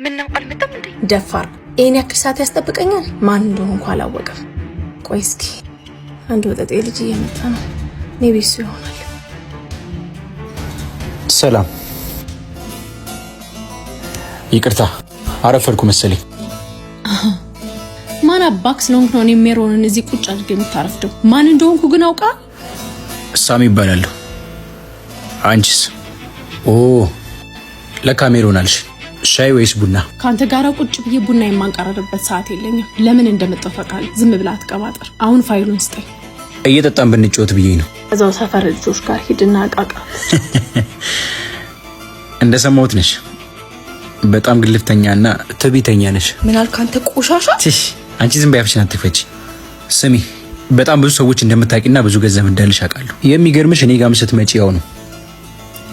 ምን ነው አልመጣም እንዴ? ደፋር እኔ ያክል ሰዓት ያስጠብቀኛል። ማን እንደሆነ እንኳን አላወቀም። ቆይ እስኪ አንድ ወጣት ልጅ እየመጣ ነው። ኔቢሱ ይሆናል። ሰላም፣ ይቅርታ አረፈድኩ መሰለኝ። ማን አባክስ ስለሆንክ ነው ሜሮንን እዚህ ቁጭ አድርገህ የምታረፍደው? ማን እንደሆንኩ ግን አውቃ? ሳሚ ይባላለሁ። አንቺስ? ኦ ለካ ሜሮን አልሽ። ሻይ ወይስ ቡና? ካንተ ጋር ቁጭ ብዬ ቡና የማንቀራረበት ሰዓት የለኝም። ለምን እንደምትጠፈቃል? ዝም ብላ አትቀባጥር። አሁን ፋይሉን ስጠኝ። እየጠጣን ብንጫወት ብዬ ነው። እዛው ሰፈር ልጆች ጋር ሂድና አቃቃ። እንደሰማሁት ነሽ። በጣም ግልፍተኛና ትዕቢተኛ ነሽ። ምን አልክ አንተ ቆሻሻ? አንቺ ዝም በያፍሽን አትክፈቺ። ስሚ፣ በጣም ብዙ ሰዎች እንደምታውቂና ብዙ ገንዘብ እንዳለሽ አውቃለሁ። የሚገርምሽ እኔ ጋር ስትመጪ ያው ነው።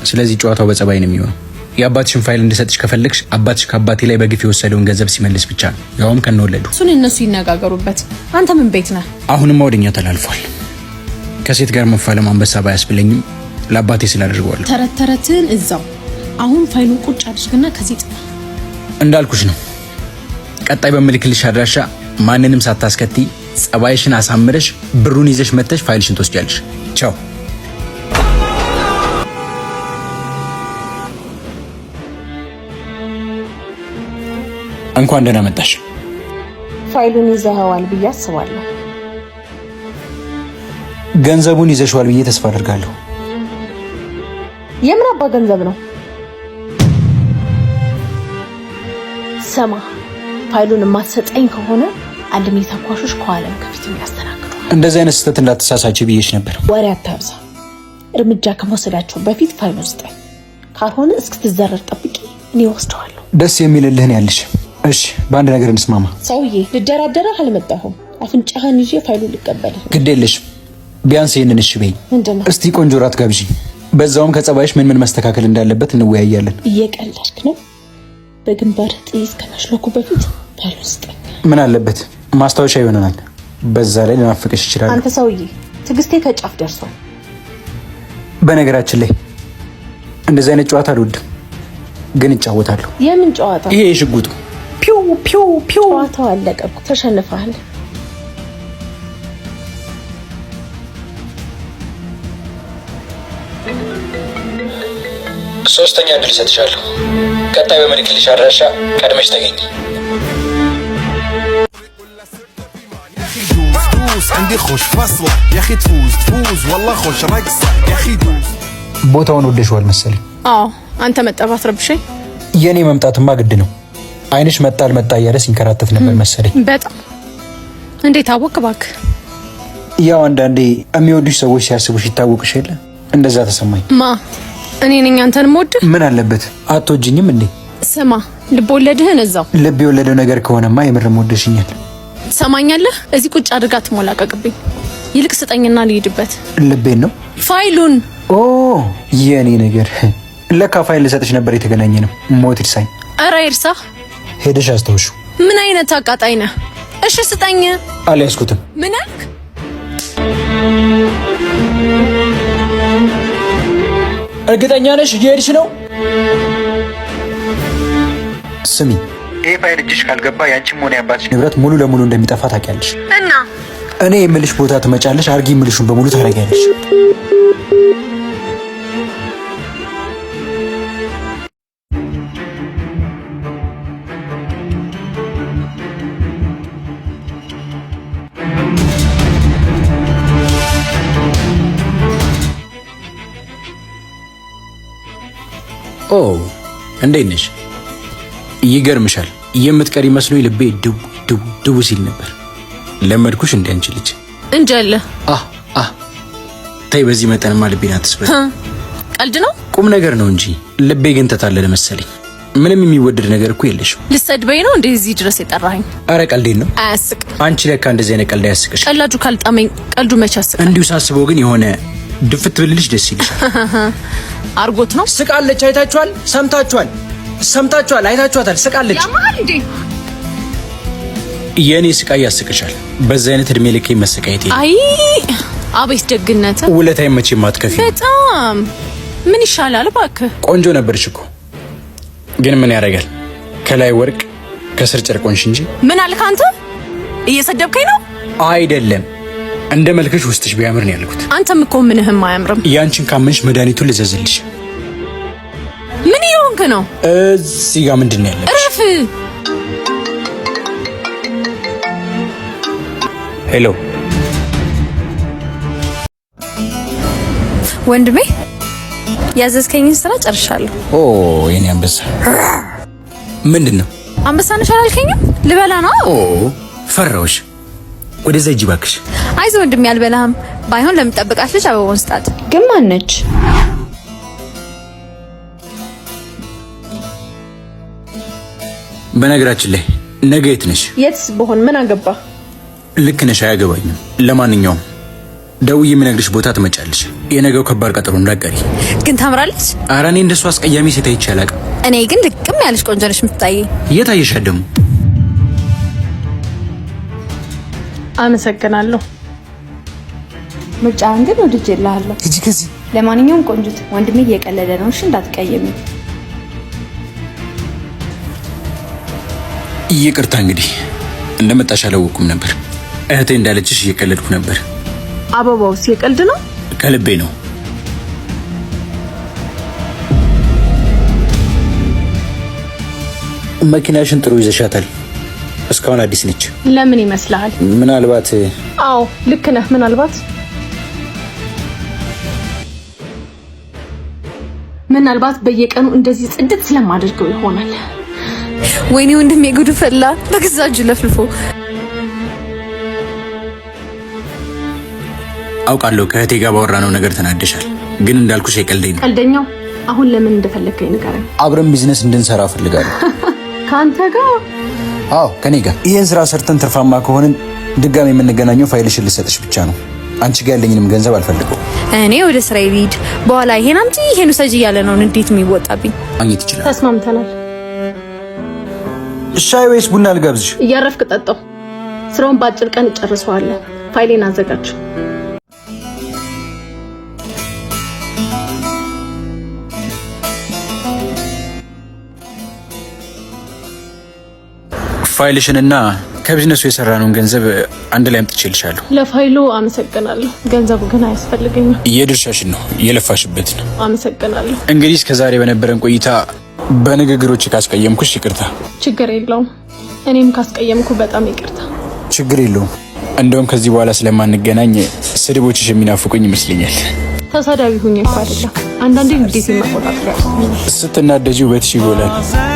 ስለዚህ ጨዋታው በጸባይ ነው የሚሆነው። የአባትሽን ፋይል እንድሰጥሽ ከፈለግሽ አባትሽ ከአባቴ ላይ በግፍ የወሰደውን ገንዘብ ሲመልስ ብቻ ነው፣ ያውም ከነወለዱ። እሱን እነሱ ይነጋገሩበት። አንተ ምን ቤት ነህ? አሁንም ወደኛ ተላልፏል። ከሴት ጋር መፋለም አንበሳ ባያስብለኝም ለአባቴ ስላደርገዋለሁ። ተረተረትን እዛው። አሁን ፋይሉን ቁጭ አድርግና ከዚህ ጥፋ። እንዳልኩሽ ነው። ቀጣይ በምልክልሽ አድራሻ ማንንም ሳታስከትይ ጸባይሽን አሳምረሽ ብሩን ይዘሽ መተሽ ፋይልሽን ትወስጃለሽ። ቻው። እንኳን ደህና መጣሽ። ፋይሉን ይዘኸዋል ብዬ አስባለሁ። ገንዘቡን ይዘሽዋል ብዬ ተስፋ አደርጋለሁ። የምን አባ ገንዘብ ነው? ሰማ፣ ፋይሉን የማትሰጠኝ ከሆነ አልሚ ተኳሾች ከኋላም ከፊት የሚያስተናግዱ። እንደዚህ አይነት ስህተት እንዳትሳሳች ብዬሽ ነበር። ወሬ አታብዛ። እርምጃ ከመውሰዳቸው በፊት ፋይሉን ስጠኝ። ካልሆነ እስክትዘረር ጠብቂ፣ እኔ ወስደዋለሁ። ደስ የሚልልህን ያልሽ። እሺ፣ በአንድ ነገር እንስማማ። ሰውዬ፣ ልደራደረህ አልመጣሁም። አፍንጫህን ይዤ ፋይሉን ልቀበልህ። ግድ የለሽም። ቢያንስ ይሄንን እሺ በይኝ። ምንድነው? እስቲ ቆንጆ ራት ጋብዥኝ። በዛውም ከጸባይሽ ምን ምን መስተካከል እንዳለበት እንወያያለን። እየቀለድክ ነው? በግንባር ጥይት ከመሽለኩ በፊት ፋይሉን ስጠኝ። ምን አለበት? ማስታወሻ ይሆነናል። በዛ ላይ ልናፍቅሽ ይችላል። አንተ ሰውዬ፣ ትዕግስቴ ከጫፍ ደርሷል። በነገራችን ላይ እንደዚህ አይነት ጨዋታ አልወድም፣ ግን እጫወታለሁ። የምን ጨዋታ? ይሄ የሽጉጡ ፒው ፒው ፒው። ጨዋታው አለቀ እኮ፣ ተሸንፈሃል። ሶስተኛ እድል ሰጥሻለሁ። ቀጣይ በምልክልሽ አድራሻ ቀድመሽ ተገኝ። ቦታውን ወደሽዋል መሰለኝ። አዎ፣ አንተ መጠባት ረብሸኝ። የኔ መምጣትማ ግድ ነው። አይንሽ መጣ አልመጣ እያለ ሲንከራተት ነበር መሰለኝ። በጣም እንዴት አወቅ? እባክህ ያው አንዳንዴ የሚወዱሽ ሰዎች ሲያስቡሽ ይታወቅሽ የለ? እንደዛ ተሰማኝ። ማ እኔ ነኝ አንተን የምወድህ? ምን አለበት? አትወጂኝም እንዴ? ስማ፣ ልብ ወለድህን እዛው። ልብ የወለደው ነገር ከሆነማ የምርም ወደሽኛል። ሰማኛለህ? እዚህ ቁጭ አድርጋ ትሞላቀቅብኝ። ይልቅ ስጠኝና ልሂድበት። ልቤን ነው? ፋይሉን። ኦ የኔ ነገር ለካ ፋይል ልሰጥሽ ነበር የተገናኘ ነው። ሞት ይርሳኝ። ኧረ ይርሳህ። ሄደሽ አስተውሹ። ምን አይነት አቃጣይ ነህ? እሺ ስጠኝ። አልያዝኩትም። ምን አልክ? እርግጠኛ ነሽ እየሄድሽ ነው? ስሚ፣ ይሄ ፋይል እጅሽ ካልገባ ያንቺም ሆነ ያባትሽ ንብረት ሙሉ ለሙሉ እንደሚጠፋ ታውቂያለሽ። እና እኔ የምልሽ ቦታ ትመጫለሽ፣ አርጊ የምልሽውን በሙሉ ታደርጊያለሽ። ኦ እንዴት ነሽ? ይገርምሻል፣ የምትቀሪ መስሎኝ ልቤ ድው ድው ድው ሲል ነበር። ለመድኩሽ እንደ አንቺ ልጅ እንጀለ። ተይ፣ በዚህ መጠንማ ልቤን አትስበሪ። ቀልድ ነው? ቁም ነገር ነው እንጂ ልቤ ግን ተታለለ መሰለኝ። ምንም የሚወደድ ነገር እኮ የለሽም። ልሰድበኝ ነው እንደዚህ ድረስ የጠራኸኝ? አረ ቀልዴን ነው። አያስቅ። አንቺ ለካ እንደዚህ አይነት ቀልድ አያስቅሽ። ቀላጁ ካልጣመኝ ቀልዱ መች ያስቃል? እንዲሁ ሳስበው ግን የሆነ ድፍት ብልልሽ ደስ ይልሻል። አርጎት ነው። ስቃለች። አይታችኋል? ሰምታችኋል? አይታችኋታል? ስቃለች። ያማል እንዴ? የኔ ስቃይ ያስቅሻል። በዛ አይነት እድሜ ልኬ መሰቃየት። አይ አቤት ደግነት። ውለታዬ መቼም አትከፊ። በጣም ምን ይሻላል እባክህ። ቆንጆ ነበርሽ እኮ ግን ምን ያደርጋል ከላይ ወርቅ ከስር ጨርቆንሽ እንጂ። ምን አልክ አንተ? እየሰደብከኝ ነው? አይደለም እንደ መልክሽ ውስጥሽ ቢያምር ነው ያልኩት። አንተም እኮ ምንህም አያምርም። ያንቺን ካመንሽ መድኃኒቱን ልዘዝልሽ። ምን ይሆንክ ነው? እዚህ ጋር ምንድን ነው ያለሽ? እረፍ። ሄሎ ወንድሜ፣ ያዘዝከኝን ስራ ጨርሻለሁ። ኦ የኔ አንበሳ። ምንድን ነው? አንበሳ ነሽ አላልከኝም? ልበላ ነው። ኦ ፈራሁሽ። ወደዛ ሂጂ እባክሽ። አይዞህ ወንድሜ፣ አልበላህም። ባይሆን ለምጠብቃት ልጅ አበባውን ስጣት። ግን ማን ነች? በነገራችን ላይ ነገ የት ነሽ? የትስ በሆን ምን አገባ? ልክ ነሽ፣ አያገባኝም። ለማንኛውም ደውዬ የምነግርሽ ቦታ ትመጫለሽ። የነገው ከባድ ቀጠሮ እንዳትቀሪ። ግን ታምራለች። ኧረ እኔ እንደሱ አስቀያሚ ሴት አይቼ አላውቅም። እኔ ግን ልቅም ያለሽ ቆንጆ ነሽ የምትታየኝ። የት አየሻት ደግሞ? አመሰግናለሁ። ምርጫህን ግን ወድጄልሃለሁ። ሂጂ ከዚህ። ለማንኛውም ቆንጆት ወንድሜ እየቀለደ ነው። እሺ እንዳትቀየሚ። ይቅርታ እንግዲህ እንደመጣሽ አላወኩም ነበር። እህቴ እንዳለችሽ እየቀለድኩ ነበር። አበባውስ የቀልድ ነው? ከልቤ ነው። መኪናሽን ጥሩ ይዘሻታል። እስካሁን አዲስ ነች። ለምን ይመስልሃል? ምናልባት። አዎ ልክ ነህ። ምናልባት በየቀኑ እንደዚህ ጽድት ስለማደርገው ይሆናል። ወይኔ ወንድሜ ጉዱ ፈላ። በገዛ እጁ ለፍልፎ። አውቃለሁ ከእህቴ ጋር ባወራነው ነገር ተናደሻል፣ ግን እንዳልኩሽ የቀልደኝ ነው። ቀልደኛው አሁን ለምን እንደፈለከኝ ንገረኝ። አብረን ቢዝነስ እንድንሰራ ፈልጋለሁ። ከአንተ ጋር? አዎ ከኔ ጋር። ይህን ስራ ሰርተን ትርፋማ ከሆንን ድጋሚ የምንገናኘው ፋይልሽን ልሰጥሽ ብቻ ነው። አንቺ ጋር ያለኝንም ገንዘብ አልፈልገው። እኔ ወደ ስራ ልሂድ። በኋላ ይሄን አምጪ ይሄን ውሰጂ እያለ ነው እንዴት የሚወጣብኝ? ማግኘት ይችላል። ተስማምተናል። ሻይ ወይስ ቡና ልጋብዝሽ? እያረፍክ ጠጣው። ስራውን በአጭር ቀን እጨርሰዋለሁ። ፋይሌን አዘጋጅ። ፋይልሽንና ከቢዝነሱ የሰራነውን ገንዘብ አንድ ላይ አምጥቼልሻለሁ። ለፋይሉ አመሰግናለሁ። ገንዘቡ ግን አያስፈልገኝም። የድርሻሽን ነው የለፋሽበት ነው። አመሰግናለሁ። እንግዲህ እስከዛሬ በነበረን ቆይታ በንግግሮች ካስቀየምኩሽ ይቅርታ። ችግር የለውም። እኔም ካስቀየምኩ በጣም ይቅርታ። ችግር የለውም። እንደውም ከዚህ በኋላ ስለማንገናኝ ስድቦችሽ የሚናፍቁኝ ይመስለኛል። ተሳዳቢ ሁኜ እኮ አይደለም። አንዳንዴ እንዴት መቆጣጠር ያስፈልጋል። ስትናደጂ ውበትሽ ይጎላል።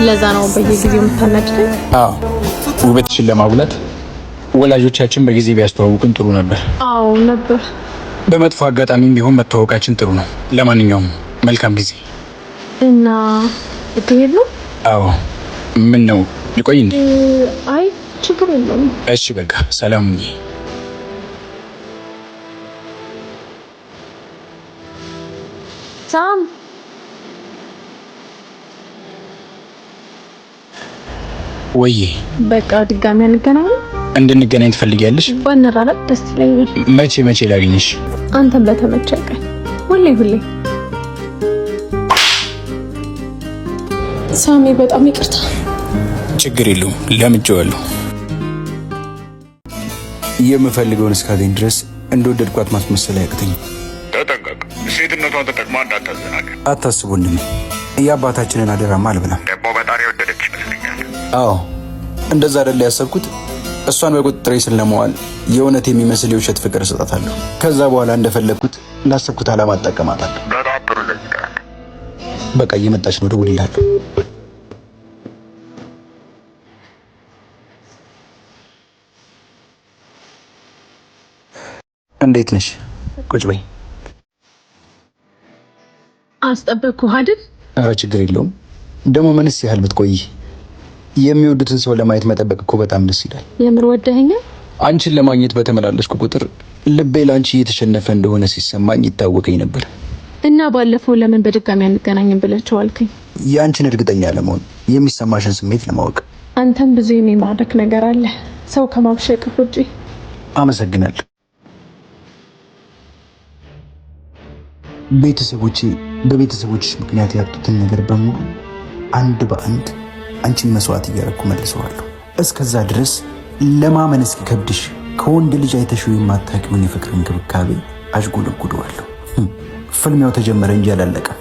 ለዛ ነው በየጊዜው የምታናድደኝ። አዎ ውበትሽን ለማጉላት ወላጆቻችን በጊዜ ቢያስተዋውቁን ጥሩ ነበር። አዎ ነበር። በመጥፎ አጋጣሚም ቢሆን መተዋወቃችን ጥሩ ነው። ለማንኛውም መልካም ጊዜ። እና እትሄድ ነው? አዎ ምን ነው ልቆይ እንዴ? አይ ችግር የለውም። እሺ በቃ ሰላም ሁኚ። ሳም ወይ በቃ ድጋሚ እንገናኝ። እንድንገናኝ ትፈልጊያለሽ? ወንራራት ደስ ይለኛል። መቼ ላግኝሽ? አንተም በተመቸህ ቀን ሁሌ። ሳሚ በጣም ይቅርታ። ችግር የለውም ለምጄዋለሁ። የምፈልገውን እስካገኝ ድረስ እንደወደድኳት ማስመሰል አያቅተኝም። ተጠንቀቅ። ሴትነቷን ተጠቅማ እንዳታዘናገር። አታስቡ ወንድሜ፣ የአባታችንን አደራማ አልብላም። ደግሞ በጣም የወደደች ይመስለኛል። አዎ እንደዛ አይደለ ያሰብኩት። እሷን በቁጥጥሬ ስር ለመዋል የእውነት የሚመስል የውሸት ፍቅር እሰጣታለሁ። ከዛ በኋላ እንደፈለግኩት ላሰብኩት ዓላማ እጠቀማታለሁ። በጣም ጥሩ ለይተሃል። በቃ እየመጣች ነው፣ እደውልልሃለሁ። እንዴት ነሽ? ቁጭ በይ። አስጠበቅኩህ አይደል? ኧረ ችግር የለውም። ደግሞ ምንስ ያህል ብትቆይ የሚወዱትን ሰው ለማየት መጠበቅ እኮ በጣም ደስ ይላል። የምር ወደኸኛል? አንቺን ለማግኘት በተመላለስኩ ቁጥር ልቤ ለአንቺ እየተሸነፈ እንደሆነ ሲሰማኝ ይታወቀኝ ነበር። እና ባለፈው ለምን በድጋሚ አንገናኝም ብለህ አልከኝ? የአንቺን እርግጠኛ ለመሆን የሚሰማሽን ስሜት ለማወቅ። አንተም ብዙ የሚማርክ ነገር አለ ሰው ከማብሸቅ ውጪ። አመሰግናለሁ። ቤተሰቦቼ በቤተሰቦችሽ ምክንያት ያጡትን ነገር በሙሉ አንድ በአንድ አንቺን መስዋዕት እያደረኩ መልሰዋለሁ። እስከዛ ድረስ ለማመን እስኪከብድሽ ከወንድ ልጅ አይተሽው የማታውቂውን የፍቅር እንክብካቤ አሽጎለጉደዋለሁ። ፍልሚያው ተጀመረ እንጂ አላለቀም።